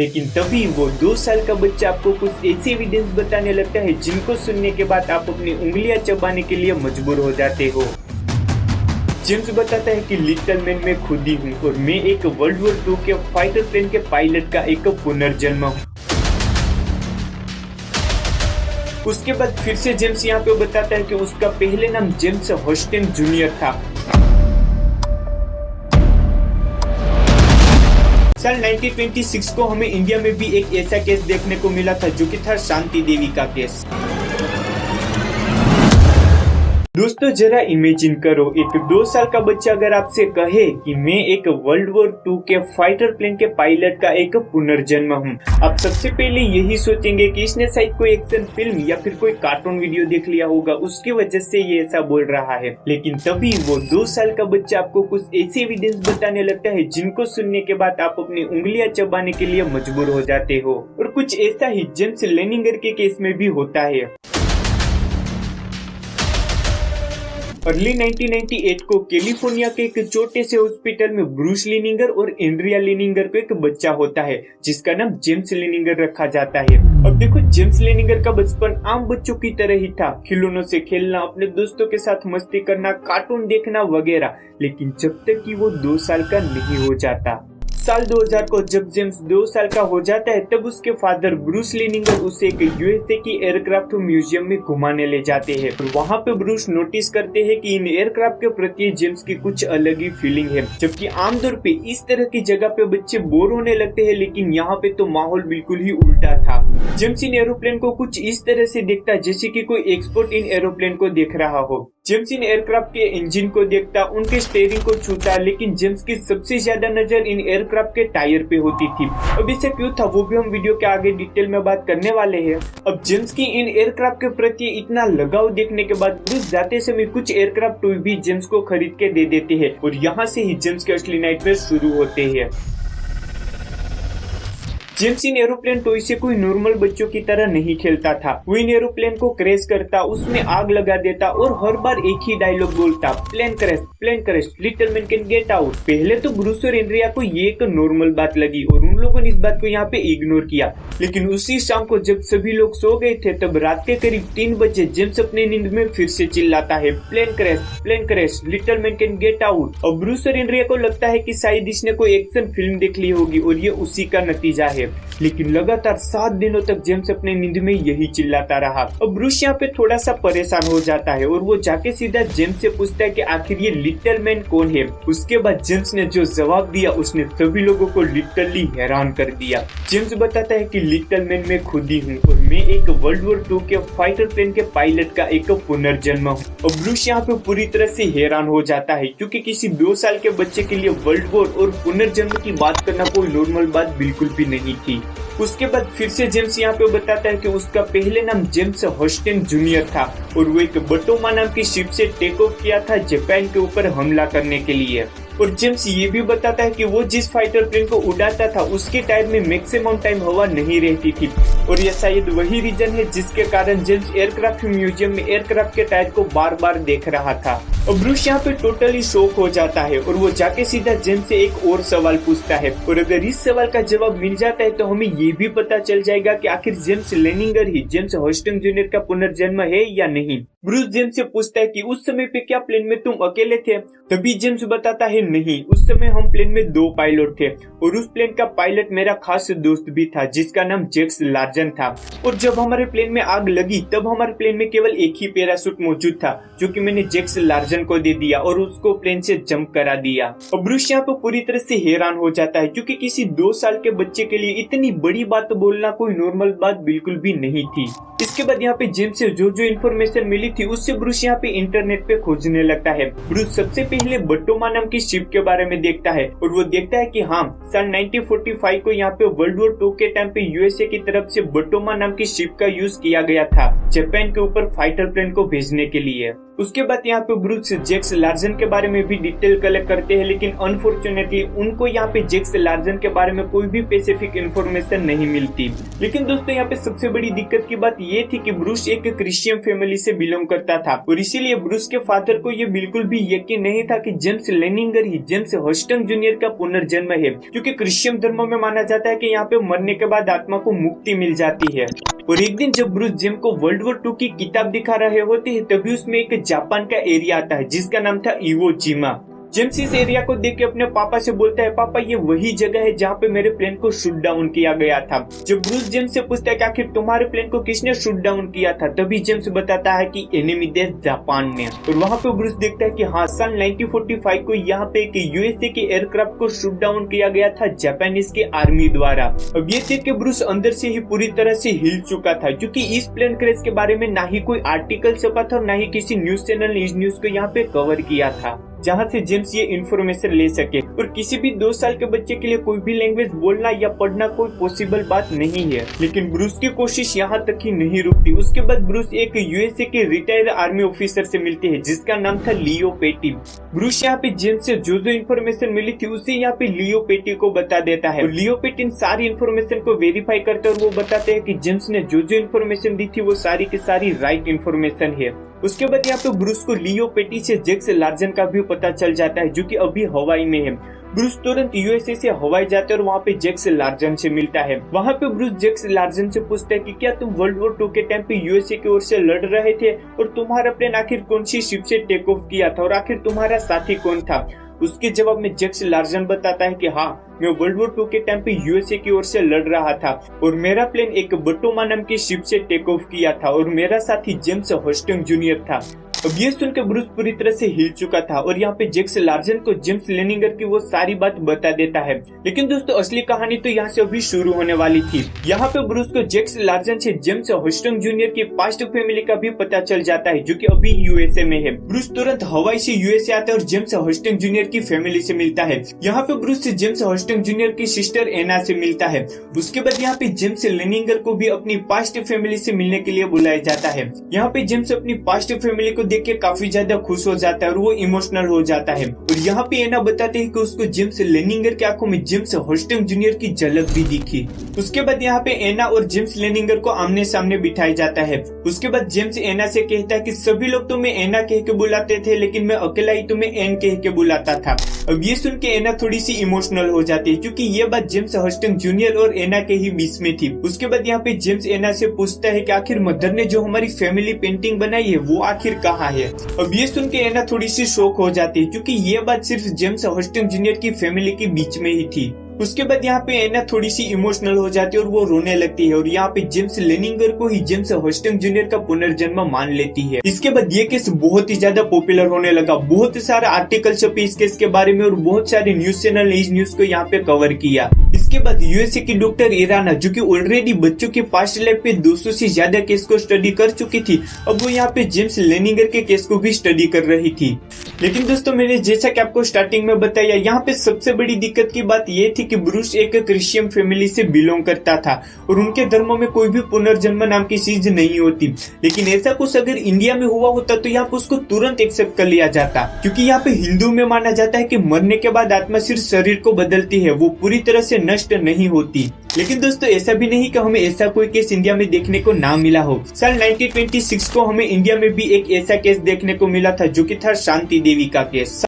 लेकिन तभी वो 2 साल का बच्चा आपको कुछ ऐसे एविडेंस बताने लगता है जिनको सुनने के बाद आप अपनी उंगलियां चबाने के लिए मजबूर हो जाते हो। जेम्स बताता है कि लिटिल मैन मैं खुद ही हूँ और मैं एक वर्ल्ड वॉर 2 के फाइटर प्लेन के पायलट का एक पुनर्जन्म हूँ। उसके बाद फिर से जेम्स यहाँ पे बताता है कि उसका पहले नाम जेम्स हॉस्टन जूनियर था। साल 1926 को हमें इंडिया में भी एक ऐसा केस देखने को मिला था जो कि था शांति देवी का केस। दोस्तों जरा इमेजिन करो, एक 2 साल का बच्चा अगर आपसे कहे कि मैं एक वर्ल्ड वॉर 2 के फाइटर प्लेन के पायलट का एक पुनर्जन्म हूँ, आप सबसे पहले यही सोचेंगे कि इसने शायद कोई एक्शन फिल्म या फिर कोई कार्टून वीडियो देख लिया होगा, उसकी वजह से ये ऐसा बोल रहा है। लेकिन तभी वो 2 साल का बच्चा आपको कुछ ऐसे एविडेंस बताने लगता है जिनको सुनने के बाद आप अपनी उंगलियां चबाने के लिए मजबूर हो जाते हो। और कुछ ऐसा ही जेम्स लेनिंगर के केस में भी होता है। अर्ली 1998 को कैलिफोर्निया के एक छोटे से हॉस्पिटल में ब्रूस लेनिंगर और एंड्रिया लेनिंगर को एक बच्चा होता है जिसका नाम जेम्स लेनिंगर रखा जाता है। अब देखो, जेम्स लेनिंगर का बचपन आम बच्चों की तरह ही था, खिलौनों से खेलना, अपने दोस्तों के साथ मस्ती करना, कार्टून देखना वगैरह। लेकिन जब तक कि वो 2 साल का नहीं हो जाता। साल 2000 को जब जेम्स 2 साल का हो जाता है तब उसके फादर ब्रूस लेनिंगर उसे एक यूएसए की एयरक्राफ्ट म्यूजियम में घुमाने ले जाते हैं। और वहाँ पे ब्रूस नोटिस करते हैं कि इन एयरक्राफ्ट के प्रति जेम्स की कुछ अलग ही फीलिंग है। जबकि आमतौर पे इस तरह की जगह पे बच्चे बोर होने लगते हैं, लेकिन यहाँ पे तो माहौल बिल्कुल ही उल्टा था। जेम्स इन एरोप्लेन को कुछ इस तरह से देखता जैसे कि कोई एक्सपर्ट इन एरोप्लेन को देख रहा हो। जेम्स इन एयरक्राफ्ट के इंजन को देखता, उनके स्टीयरिंग को छूता, लेकिन जेम्स की सबसे ज्यादा नजर इन एयरक्राफ्ट के टायर पे होती थी। अब इसे क्यों था वो भी हम वीडियो के आगे डिटेल में बात करने वाले हैं। अब जेम्स की इन एयरक्राफ्ट के प्रति इतना लगाव देखने के बाद ब्रूस जाते समय कुछ एयरक्राफ्ट टॉय भी जेम्स को खरीद के दे देते हैं और यहाँ से ही जेम्स के असली नाइटमेयर शुरू होते हैं। जेम्स इन एरोप्लेन टॉय से कोई नॉर्मल बच्चों की तरह नहीं खेलता था। वो इन एरोप्लेन को क्रैश करता, उसमें आग लगा देता और हर बार एक ही डायलॉग बोलता, plane crash, little man can get out. पहले तो ब्रूस और एंड्रिया को ये एक नॉर्मल बात लगी और उन लोगों ने इस बात को यहाँ पे इग्नोर किया। लेकिन उसी शाम को जब सभी लोग सो गए थे तब रात के करीब 3 बजे जेम्स अपने नींद में फिर से चिल्लाता है, plane crash, little man can get out. और ब्रूस और एंड्रिया को लगता है कि शायद इसने कोई एक्शन फिल्म देख ली होगी और ये उसी का नतीजा है। लेकिन लगातार 7 दिनों तक जेम्स अपने नींद में यही चिल्लाता रहा। अब ब्रूस यहाँ पे थोड़ा सा परेशान हो जाता है और वो जाके सीधा जेम्स से पूछता है कि आखिर ये लिटिल मैन कौन है। उसके बाद जेम्स ने जो जवाब दिया उसने सभी लोगों को लिटरली हैरान कर दिया। जेम्स बताता है कि लिटिल मैन मैं खुद ही हूँ और मैं एक वर्ल्ड वॉर 2 के फाइटर प्लेन के पायलट का एक पुनर्जन्म हूँ। और ब्रूस यहाँ पे पूरी तरह से हैरान हो जाता है क्योंकि किसी 2 साल के बच्चे के लिए वर्ल्ड वॉर और पुनर्जन्म की बात करना कोई नॉर्मल बात बिल्कुल भी नहीं थी। उसके बाद फिर से जेम्स यहाँ पे बताता है कि उसका पहले नाम जेम्स हॉस्टन जूनियर था और वो एक बटोमा नाम की शिप से टेक ऑफ किया था जापान के ऊपर हमला करने के लिए। और जेम्स ये भी बताता है कि वो जिस फाइटर प्लेन को उड़ाता था उसके टायर में मैक्सिमम टाइम हवा नहीं रहती थी और ये शायद वही रीजन है जिसके कारण जेम्स एयरक्राफ्ट म्यूजियम में एयरक्राफ्ट के टायर को बार बार देख रहा था। और ब्रूस यहाँ पे टोटली शॉक हो जाता है और वो जाके सीधा जेम्स से एक और सवाल पूछता है और अगर इस सवाल का जवाब मिल जाता है तो हमें ये भी पता चल जाएगा कि आखिर जेम्स लेनिंगर ही जेम्स हॉस्टन जूनियर का पुनर्जन्म है या नहीं। ब्रूस जेम्स से पूछता है कि उस समय पे क्या प्लेन में तुम अकेले थे? तभी जेम्स बताता है नहीं, उस समय हम प्लेन में 2 पायलट थे और उस प्लेन का पायलट मेरा खास दोस्त भी था जिसका नाम जैक्स लार्जन था। और जब हमारे प्लेन में आग लगी तब हमारे प्लेन में केवल एक ही पैराशूट मौजूद था जो कि मैंने जैक्स लार्जन को दे दिया और उसको प्लेन से जंप करा दिया। और ब्रूस यहाँ पे पूरी तरह से हैरान हो जाता है क्योंकि किसी 2 साल के बच्चे के लिए इतनी बड़ी बात बोलना कोई नॉर्मल बात बिल्कुल भी नहीं थी। इसके बाद यहाँ पे जेम्स से जो इन्फॉर्मेशन मिली थी उससे ब्रूस यहाँ पे इंटरनेट पे खोजने लगता है। ब्रूस सबसे पहले बटोमा नाम की शिप के बारे में देखता है और वो देखता है कि हाँ, सन 1945 को यहाँ पे वर्ल्ड वॉर 2 के टाइम पे यूएसए की तरफ से बटोमा नाम की शिप का यूज किया गया था जापान के ऊपर फाइटर प्लेन को भेजने के लिए। उसके बाद यहाँ पे ब्रूस जैक्स लार्सन के बारे में भी डिटेल कलेक्ट करते हैं, लेकिन अनफॉर्चुनेटली उनको यहाँ पे जैक्स लार्सन के बारे में कोई भी स्पेसिफिक इन्फॉर्मेशन नहीं मिलती। लेकिन दोस्तों यहाँ पे सबसे बड़ी दिक्कत की बात ये थी कि ब्रूस एक क्रिश्चियन फैमिली से बिलोंग करता था और इसीलिए ब्रूस के फादर को ये बिल्कुल भी यकीन नहीं था कि जेम्स लेनिंगर ही जेम्स हस्टंग जूनियर का पुनर्जन्म है, क्योंकि क्रिश्चियन धर्म में माना जाता है कि यहाँ पे मरने के बाद आत्मा को मुक्ति मिल जाती है। और एक दिन जब ब्रूस जेम को वर्ल्ड वॉर 2 की किताब दिखा रहे होते हैं तभी उसमें एक जापान का एरिया आता है जिसका नाम था इवो जिमा। जेम्स इस एरिया को देख के अपने पापा से बोलता है, पापा ये वही जगह है जहाँ पे मेरे प्लेन को शूट डाउन किया गया था। जब ब्रूस जेम्स से पूछता है कि आखिर तुम्हारे प्लेन को किसने शूट डाउन किया था, तभी जेम्स बताता है कि एनिमी देश जापान ने। और वहाँ पे ब्रूस देखता है कि हाँ, सन 1945 को यहाँ पे एक यूएसए के एयरक्राफ्ट को शूट डाउन किया गया था जापानीज के आर्मी द्वारा। अब ये देख के ब्रूस अंदर से ही पूरी तरह से हिल चुका था, क्योंकि इस प्लेन क्रैश के बारे में ना ही कोई आर्टिकल छपा था और ना ही किसी न्यूज चैनल ने इस न्यूज को यहाँ पे कवर किया था जहाँ से जेम्स ये इन्फॉर्मेशन ले सके। और किसी भी 2 साल के बच्चे के लिए कोई भी लैंग्वेज बोलना या पढ़ना कोई पॉसिबल बात नहीं है। लेकिन ब्रूस की कोशिश यहाँ तक ही नहीं रुकती। उसके बाद ब्रूस एक यूएसए के रिटायर्ड आर्मी ऑफिसर से मिलते हैं जिसका नाम था लियो पेटी। ब्रूस यहाँ पे जेम्स से जो इन्फॉर्मेशन मिली थी उसे यहाँ पे लियो पेटी को बता देता है। और लियो पेटी सारी इन्फॉर्मेशन को वेरीफाई करते हैं और वो बताते हैं कि जेम्स ने जो इन्फॉर्मेशन दी थी वो सारी की सारी राइट इन्फॉर्मेशन है। उसके बाद यहाँ पे ब्रूस को लियो पेटी से जैक्स लार्सन का भी पता चल जाता है जो कि अभी हवाई में है। ब्रूस तुरंत यूएसए से हवाई जाते और वहाँ पे जैक्स लार्सन से मिलता है। वहाँ पे ब्रूस जैक्स लार्सन से पूछता है कि क्या तुम वर्ल्ड वॉर 2 के टाइम पे यूएसए की ओर से लड़ रहे थे और तुम्हारा प्लेन आखिर कौन सी शिप से टेक ऑफ किया था और आखिर तुम्हारा साथी कौन था। उसके जवाब में जैक्स लार्सन बताता है कि हाँ, मैं वर्ल्ड वॉर 2 के टाइम पे यूएसए की ओर से लड़ रहा था और मेरा प्लेन एक बटोमा नाम की शिप से टेक ऑफ किया था और मेरा साथी जेम्स हस्टंग जूनियर था। अब ये सुनकर ब्रूस पूरी तरह से हिल चुका था और यहाँ पे जैक्स लार्सन को जेम्स लेनिंगर की वो सारी बात बता देता है। लेकिन दोस्तों असली कहानी तो यहाँ से अभी शुरू होने वाली थी। यहाँ पे ब्रूस को जैक्स लार्सन से जेम्स हस्टंग जूनियर की पास्ट फैमिली का भी पता चल जाता है जो कि अभी यूएसए में है। ब्रूस तुरंत हवाई से यूएसए आता है और जेम्स हस्टंग जूनियर की फैमिली से मिलता है। यहाँ पे ब्रूस से जेम्स हस्टंग जूनियर की सिस्टर एना से मिलता है। उसके बाद यहाँ पे जेम्स लेनिंगर को भी अपनी पास्ट फैमिली से मिलने के लिए बुलाया जाता है। यहाँ पे जेम्स अपनी पास्ट फैमिली को देख के काफी ज्यादा खुश हो जाता है और वो इमोशनल हो जाता है। और यहाँ पे एना बताते हैं कि उसको जेम्स लेनिंगर की आंखों में जेम्स हस्टंग जूनियर की झलक भी दिखी। उसके बाद यहाँ पे एना और जेम्स लेनिंगर को आमने सामने बिठाया जाता है। उसके बाद जेम्स एना से कहता है कि सभी लोग तुम्हें एना कह के बुलाते थे लेकिन मैं अकेला ही तुम्हें एन कह के बुलाता था। अब ये सुन के एना थोड़ी सी इमोशनल हो जाती है क्योंकि ये बात जेम्स हस्टंग जूनियर और एना के ही बीच में थी। उसके बाद यहाँ पे जेम्स एना से पूछता है कि आखिर मदर ने जो हमारी फैमिली पेंटिंग बनाई है वो आखिर कहाँ है। अब ये सुन के एना थोड़ी सी शॉक हो जाती है क्योंकि ये बात सिर्फ जेम्स हस्टंग जूनियर की फैमिली के बीच में ही थी। उसके बाद यहाँ पे एना थोड़ी सी इमोशनल हो जाती है और वो रोने लगती है और यहाँ पे जेम्स लेनिंगर को ही जेम्स हस्टंग जूनियर का पुनर्जन्म मान लेती है। इसके बाद ये केस बहुत ही ज्यादा पॉपुलर होने लगा। बहुत सारा आर्टिकल छपे इस केस के बारे में और बहुत सारे न्यूज चैनल ने इस न्यूज को यहाँ पे कवर किया। इसके बाद यूएसए की डॉक्टर इराना जो कि ऑलरेडी बच्चों के पास्ट लाइफ पे 200 से ज्यादा केस को स्टडी कर चुकी थी, अब वो यहाँ पे जेम्स लेनिंगर के केस को भी स्टडी कर रही थी। लेकिन दोस्तों मैंने जैसा कि आपको स्टार्टिंग में बताया, यहाँ पे सबसे बड़ी दिक्कत की बात ये थी कि ब्रूस एक क्रिश्चियन फैमिली से बिलोंग करता था और उनके धर्म में कोई भी पुनर्जन्म नाम की चीज नहीं होती। लेकिन ऐसा कुछ अगर इंडिया में हुआ होता तो यहाँ पे उसको तुरंत एक्सेप्ट कर लिया जाता, क्योंकि यहाँ पे हिंदू में माना जाता है कि मरने के बाद आत्मा सिर्फ शरीर को बदलती है, वो पूरी तरह से नष्ट नहीं होती। लेकिन दोस्तों ऐसा भी नहीं कि हमें ऐसा कोई केस इंडिया में देखने को ना मिला हो। साल 1926 को हमें इंडिया में भी एक ऐसा केस देखने को मिला था जो कि था शांति देवी का केस।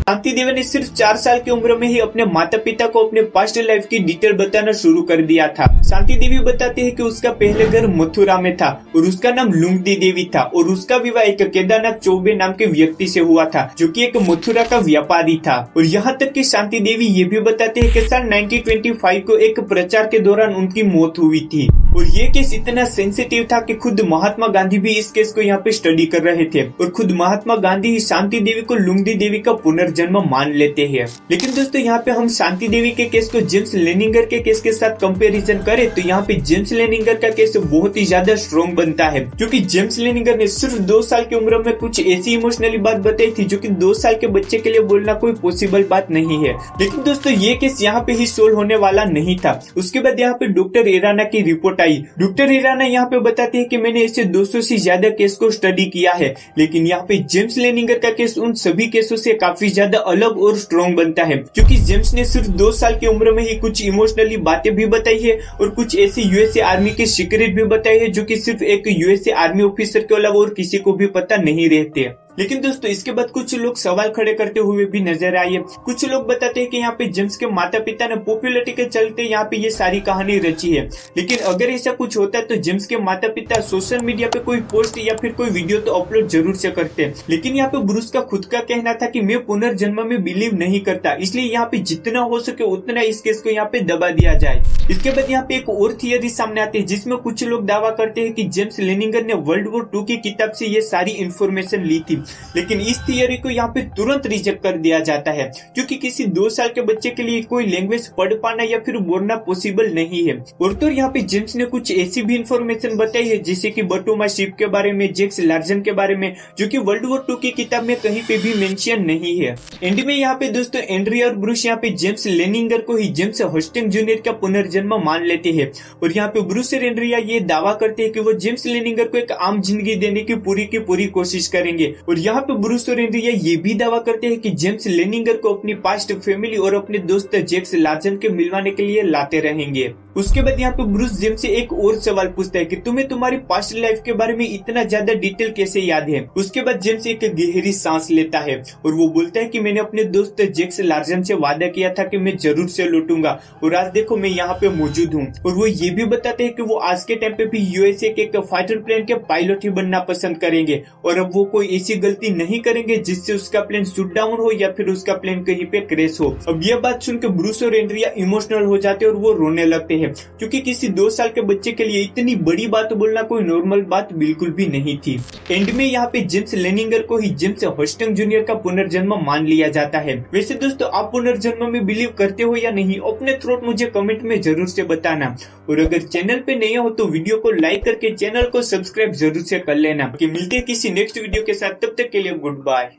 शांति देवी ने सिर्फ 4 साल की उम्र में ही अपने माता पिता को अपने पास्ट लाइफ की डिटेल बताना शुरू कर दिया था। शांति देवी बताती है कि उसका पहले घर मथुरा में था और उसका नाम लुंगदी देवी था और उसका विवाह एक केदारनाथ चौबे नाम के व्यक्ति से हुआ था जो कि एक मथुरा का व्यापारी था। और यहाँ तक कि शांति देवी ये भी बताते हैं कि साल 1925 को एक प्रचार के दौरान उनकी मौत हुई थी और ये केस इतना सेंसिटिव था कि खुद महात्मा गांधी भी इस केस को यहाँ पे स्टडी कर रहे थे और खुद महात्मा गांधी ही शांति देवी को लुंगदी देवी का पुनर्जन्म मान लेते हैं। लेकिन दोस्तों यहाँ पे हम शांति देवी के केस को जेम्स लेनिंगर के केस के साथ कंपैरिजन करें तो यहाँ पे जेम्स लेनिंगर का केस बहुत ही ज्यादा स्ट्रॉन्ग बनता है, क्योंकि जेम्स लेनिंगर ने सिर्फ 2 साल की उम्र में कुछ ऐसी इमोशनली बात बताई थी जो कि 2 साल के बच्चे के लिए बोलना कोई पॉसिबल बात नहीं है। लेकिन दोस्तों ये केस यहाँ पे ही सोल्व होने वाला नहीं था। उसके बाद यहाँ पे डॉक्टर इराना की रिपोर्ट रिपोर्ट आई। डॉक्टर हिराना यहाँ पे बताते हैं कि मैंने ऐसे 200 से ज्यादा केस को स्टडी किया है, लेकिन यहाँ पे जेम्स लेनिंगर का केस उन सभी केसों से काफी ज्यादा अलग और स्ट्रॉन्ग बनता है, क्योंकि जेम्स ने सिर्फ 2 साल की उम्र में ही कुछ इमोशनली बातें भी बताई है और कुछ ऐसी यूएसए आर्मी के सीक्रेट भी बताए हैं जो कि सिर्फ एक यूएसए आर्मी ऑफिसर के अलावा और किसी को भी पता नहीं रहते। लेकिन दोस्तों इसके बाद कुछ लोग सवाल खड़े करते हुए भी नजर आए। कुछ लोग बताते हैं कि यहाँ पे जेम्स के माता पिता ने पॉपुलैरिटी के चलते यहाँ पे ये सारी कहानी रची है, लेकिन अगर ऐसा कुछ होता है तो जेम्स के माता पिता सोशल मीडिया पे कोई पोस्ट या फिर कोई वीडियो तो अपलोड जरूर से करते। लेकिन यहाँ पे ब्रूस का खुद का कहना था कि मैं पुनर्जन्म में बिलीव नहीं करता, इसलिए यहाँ पे जितना हो सके उतना इस केस को यहाँ पे दबा दिया जाए। इसके बाद यहाँ पे एक और थियरी सामने आती है जिसमें कुछ लोग दावा करते हैं कि जेम्स लेनिंगर ने वर्ल्ड वॉर 2 की किताब से ये सारी इन्फॉर्मेशन ली थी, लेकिन इस थियरी को यहाँ पे तुरंत रिजेक्ट कर दिया जाता है, क्योंकि किसी 2 साल के बच्चे के लिए कोई लैंग्वेज पढ़ पाना या फिर बोलना पॉसिबल नहीं है। और तो यहाँ पे जेम्स ने कुछ ऐसी भी इन्फॉर्मेशन बताई है जैसे कि बटोमा शिप के बारे में, जैक्स लार्जन के बारे में, जो कि वर्ल्ड वॉर 2 की किताब में कहीं पे भी मेंशन नहीं है। एंड में यहाँ पे दोस्तों एंड्रिया और ब्रूस यहाँ पे जेम्स लेनिंगर को ही जेम्स हस्टिंग जूनियर का पुनर्जन्म मान लेते हैं, और यहाँ पे ब्रूस और एंड्रिया ये दावा करते हैं कि वो जेम्स लेनिंगर को एक आम जिंदगी देने की पूरी कोशिश करेंगे। और यहाँ पे ब्रूस और एंड्रिया ये भी दावा करते हैं कि जेम्स लेनिंगर को अपनी पास्ट फैमिली और अपने दोस्त जैक्स लार्जन के मिलवाने के लिए लाते रहेंगे। उसके बाद यहाँ पे ब्रूस जेम्स से एक और सवाल पूछता है कि तुम्हें तुम्हारी पास्ट लाइफ के बारे में इतना ज्यादा डिटेल कैसे याद है। उसके बाद जेम्स एक गहरी सांस लेता है और वो बोलता है कि मैंने अपने दोस्त जैक्स लार्जन से वादा किया था कि मैं जरूर से लौटूंगा, और आज देखो मैं यहाँ पे मौजूद हूँ। और वो ये भी बताते हैं कि वो आज के टाइम पे भी यूएसए के एक फाइटर प्लेन के पायलट ही बनना पसंद करेंगे, और अब वो कोई ऐसी गलती नहीं करेंगे जिससे उसका प्लेन शूट डाउन हो या फिर उसका प्लेन कहीं पे क्रैश हो। अब यह बात सुनकर ब्रूस और एंड्रिया इमोशनल हो जाते हैं और वो रोने लगते हैं, क्योंकि किसी 2 साल के बच्चे के लिए इतनी बड़ी बात बोलना कोई नॉर्मल बात बिल्कुल भी नहीं थी। एंड में यहाँ पे जेम्स लेनिंगर को ही जेम्स हस्टिंग जूनियर का पुनर्जन्म मान लिया जाता है। वैसे दोस्तों आप पुनर्जन्म में बिलीव करते हो या नहीं, अपने थॉट मुझे कमेंट में जरूर से बताना, और अगर चैनल पे नए हो तो वीडियो को लाइक करके चैनल को सब्सक्राइब जरूर से कर लेना। मिलते हैं किसी नेक्स्ट वीडियो के साथ, तब तक के लिए गुड बाय।